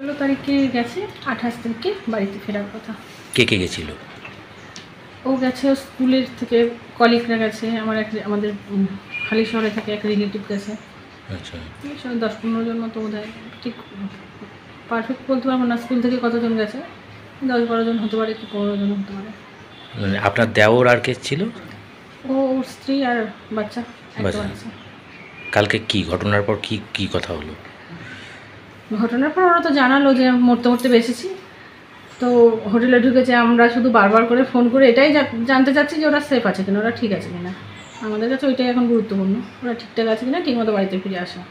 16 তারিখে গেছে, 28 তারিখে বাড়িতে ফেরার কথা। কে কে গেছিল? ও গেছে স্কুলের থেকে, কলিগরা গেছে, আমাদের হালি শহরে থাকে এক রিলেটিভ গেছে। আচ্ছা, 10-15 জন মতো বোধ হয়, ঠিক পারফেক্ট বলতে পারবো না স্কুল থেকে কতজন গেছে, 10-12 জন হতে পারে কি 15 জন হতে পারে। মানে আপনার দেওর আর কে ছিল? ওর স্ত্রী আর বাচ্চা, একটা বাচ্চা। কালকে কি ঘটনার পর কি কথা হলো? ঘটনার পর ওরা তো জানালো যে মরতে মরতে বেঁচেছি। তো হোটেলে ঢুকেছে, আমরা শুধু বারবার করে ফোন করে এটাই জানতে চাচ্ছি যে ওরা সেফ আছে কিনা, ওরা ঠিক আছে কিনা। আমাদের কাছে ওইটাই এখন গুরুত্বপূর্ণ, ওরা ঠিকঠাক আছে কিনা, ঠিকমতো বাড়িতে ফিরে আসা।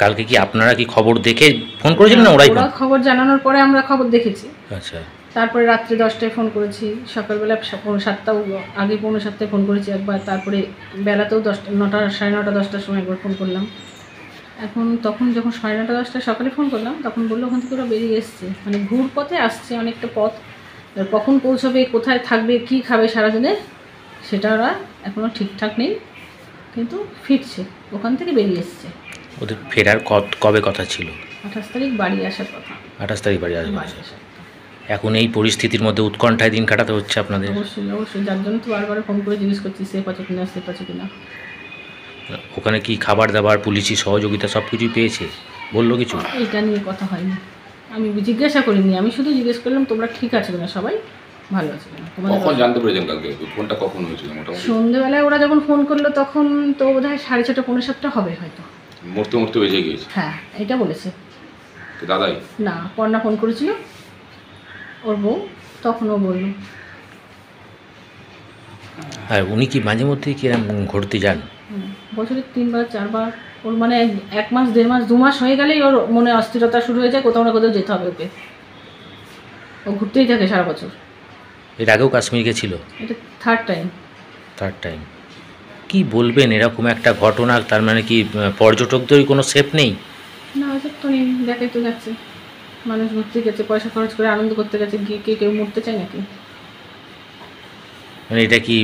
কালকে কি আপনারা কি খবর দেখে ফোন করেছিলেন না ওরা খবর জানানোর পরে আমরা খবর দেখেছি। আচ্ছা, তারপরে রাত্রে 10টায় ফোন করেছি, সকালবেলা 7টাও আগে 7:45 ফোন করেছি একবার, তারপরে বেলাতেও 9টা 9:30 10টার সময় একবার ফোন করলাম। তখন যখন 9:30 10টায় সকালে ফোন করলাম, তখন বললো ওখান থেকে ওরা বেরিয়ে এসছে, মানে ঘুর পথে আসছে, অনেকটা পথ, কখন পৌঁছবে, কোথায় থাকবে, কি খাবে সারাদিনে, সেটা ওরা এখনও ঠিকঠাক নেই, কিন্তু ফিরছে, ওখান থেকে বেরিয়ে এসছে। ওদের ফেরার কবে কথা ছিল? 28 তারিখ বাড়ি আসার কথা। 28 তারিখ বাড়ি আসবে। এখন এই পরিস্থিতির মধ্যে উৎকণ্ঠায় দিন কাটাতে হচ্ছে আপনাদের? অবশ্যই, যার জন্য তো বারবার ফোন করে জিজ্ঞেস করছি সেফ আছে কিনা। ওখানে কি খাবার দাবার, পুলিশি সহযোগিতা সব কিছুই পেয়েছে? বললো কিছু? এটা নিয়ে কথা হয়নি, আমি জিজ্ঞাসা করিনি, আমি শুধু জিজ্ঞেস করলাম তোমরা ঠিক আছে কিনা, সবাই ভালো আছে কিনা। কখন জানতে পেরেছেন কালকে ফোনটা কখন হয়েছিল? মোটামুটি সন্ধ্যেবেলায় ওরা যখন ফোন করলো তখন তো বোধহয় 6:30 7:45 হবে হয়তো। মরতে বেজে গিয়েছে? হ্যাঁ, এটা বলেছে দাদাই না, পর্ণা ফোন করেছিল ওর বউ, তখন ও বলল। আর উনি কি মাঝে মধ্যে কি ঘুরতে যান? বছরে 3বার 4বার, ওর মানে 1 মাস 1.5 মাস 2 মাস হয়ে গেলেই ওর মনে অস্থিরতা শুরু হয়ে যায়, কোথাও না কোথাও যেতে হবে ওকে, ও ঘুরতেই থাকে সারা বছর। এর আগেও কাশ্মীর গেছিল? এটা থার্ড টাইম। কি বলবেন এরকম একটা ঘটনা? তার মানে কি পর্যটকদেরই কোনো সেফ নেই? না, সেফ তো নেই, দেখাই তো যাচ্ছে, মানুষ ঘুরতে গেছে, পয়সা খরচ করে আনন্দ করতে গেছে, গিয়ে কেউ মরতে চায় নাকি? মানে এটা কি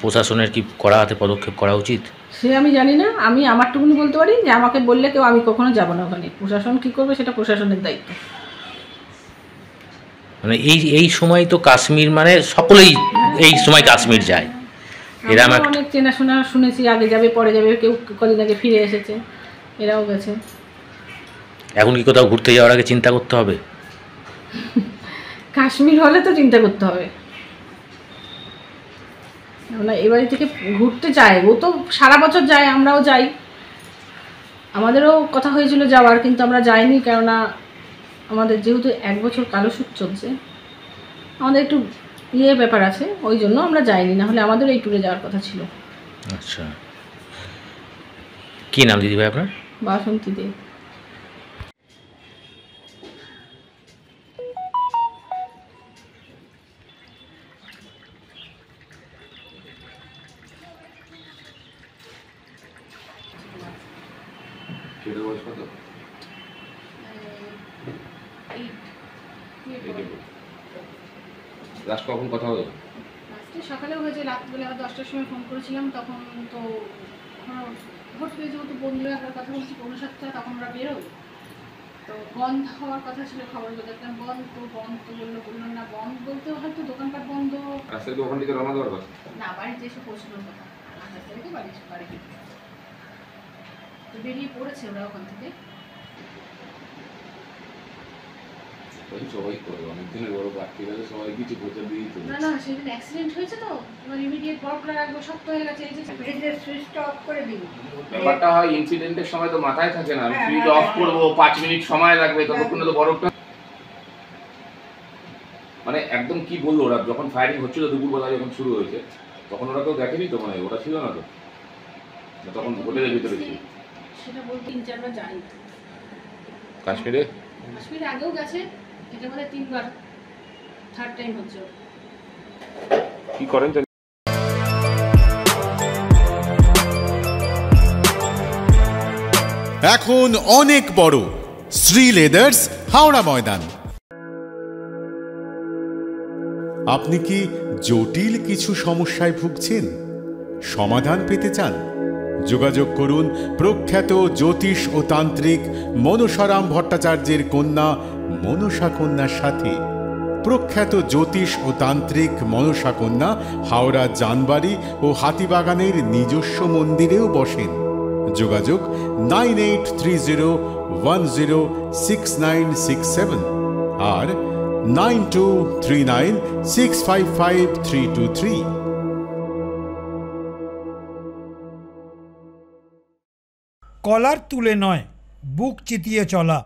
প্রশাসনের কি কড়া হাতে পদক্ষেপ করা উচিত? সে আমি জানি না, আমি আমারটুকুনি বলতে পারি যে আমাকে বললে কেউ, আমি কখনো যাব না ওখানে, প্রশাসন কী করবে সেটা প্রশাসনের দায়িত্ব। মানে এই সময় তো কাশ্মীর মানে সকলেই এই সময় কাশ্মীর যায়, এরা অনেক চেনাশোনা শুনেছি, আগে যাবে পরে যাবে, কেউ কদিন আগে ফিরে এসেছে, এরাও গেছে। এখন কি কোথাও ঘুরতে যাওয়ার আগে চিন্তা করতে হবে? কাশ্মীর হলে তো চিন্তা করতে হবে না, এ বাড়ি থেকে ঘুরতে যায়, ও তো সারা বছর যায়, আমরাও যাই, আমাদেরও কথা হয়েছিল যাওয়ার, কিন্তু আমরা যাইনি, কেননা আমাদের যেহেতু 1 বছর কালো সুদ চলছে, আমাদের একটু ব্যাপার আছে, ওই জন্য আমরা যাইনি, না হলে আমাদের এই ট্যুরে যাওয়ার কথা ছিল। আচ্ছা, কি নাম দিদিভাই আপনার? বাসন্তী দে। লাস্ট কখন কথা হলো? সকালেও হয়েছে, রাত্রিবেলা 10টার সময় ফোন করেছিলাম, তখন তো ভোট পেয়ে যেহেতু বন্ধুরা একবার কথা বলছি 7:45, তখন আমরা বেরোই, তো বন্ধ হওয়ার কথা ছিল, খবর দেখলাম বন্ধ বললো না, বন্ধ বলতে হয়তো দোকানপাট বন্ধ, রাস্তায় ওখান থেকে রওনা দেওয়ার কথা না, বাড়িতে এসে পৌঁছানোর কথা, রাস্তা থেকে বাড়ি তো বেরিয়ে পড়েছে ওরা ওখান থেকে। সবাই করে অনেকদিনের বড় বাড়তি গেলে সবাই কিছু পৌঁছে দিয়ে দিত না, সেদিন অ্যাক্সিডেন্ট হয়েছে, তো এবার ইমিডিয়েট বরফটা একবার শক্ত হয়ে গেছে, এই যে সুইচটা অফ করে দিন। ব্যাপারটা হয় ইনসিডেন্টের সময় তো মাথায় থাকে না, আমি সুইচ অফ করবো, 5 মিনিট সময় লাগবে, ততক্ষণে তো বরফটা, মানে একদম কি বললো ওরা যখন ফায়ারিং হচ্ছিল দুপুরবেলা যখন শুরু হয়েছে, তখন ওরা তো দেখেনি তো, মানে ওরা ছিল না তো তখন হোটেলের ভিতরে ছিল। সেটা বলতে 3-4 বার জানি। কাশ্মীরে আগেও গেছে, এটা বলে 3বার, থার্ড টাইম হচ্ছে। কি করেন? এখন অনেক বড় শ্রী লেদার্স হাওড়া ময়দান। আপনি কি জটিল কিছু সমস্যায় ভুগছেন, সমাধান পেতে চান? যোগাযোগ করুন প্রখ্যাত জ্যোতিষ ও তান্ত্রিক মনসারাম ভট্টাচার্যের কন্যা মনসা কন্যার সাথে। প্রখ্যাত জ্যোতিষ ও তান্ত্রিক মনসা কন্যা হাওড়া জানবাড়ি ও হাতিবাগানের নিজস্ব মন্দিরেও বসেন। যোগাযোগ 9830106967 আর 9239655323। কলার তুলে নয়, বুক চিতিয়ে চলা।